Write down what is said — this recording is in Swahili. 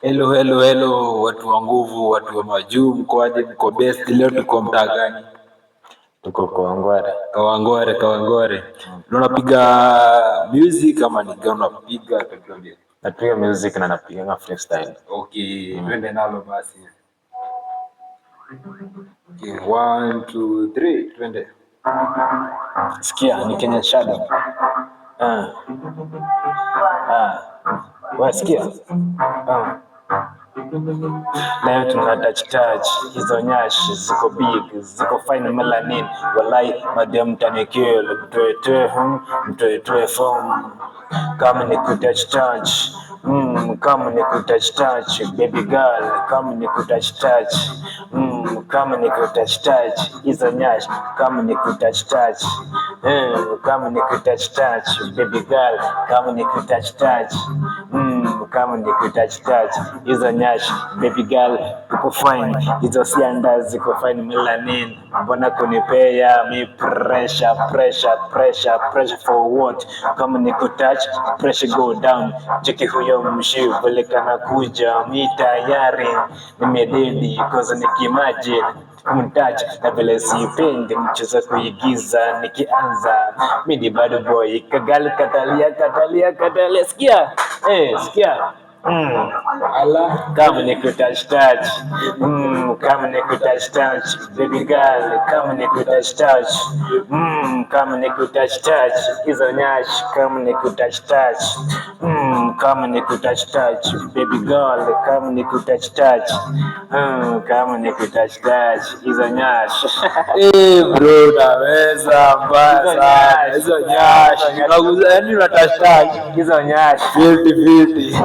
Hello, hello, hello, watu wa nguvu, watu wa majuu, mkoaje? Mko best? Leo tuko mtaa gani? Tuko Kawangware. Kawangware, Kawangware. Unapiga music ama ni gani unapiga? Napiga music na napiga freestyle. Okay, twende nalo basi. Okay, 1 2 3, twende. Sikia, ni Kenya Shadow. Wasikia? Leo tuna touch hizo nyashi ziko big, ziko fine melanin. Walai madam tanikio mtoe form kama ni touch kama ni touch baby girl, kama ni touch kama ni touch hizo nyashi, kama ni touch kama ni touch baby girl, kama ni touch kama ni touch hizo nyashi baby girl, uko fine hizo sianda ziko fine melanin. Mbona kunipea mi pressure for what? Kama ni touch pressure go down. Cheki huyo mshiu vile kana kuja, mi tayari nimededi cause nikimagine kumtouch na vile sipendi mchezo kuigiza. Nikianza mimi bado boy kagali katalia sikia sikia Ala, kama ni touch kama ni touch baby girl, kama ni touch kama ni touch hizo nyashi, kama ni touch kama ni touch baby girl, kama ni touch kama ni touch hizo nyashi. bro, naweza mbaya hizo nyashi. Unaguza yani una touch hizo nyashi 50-50.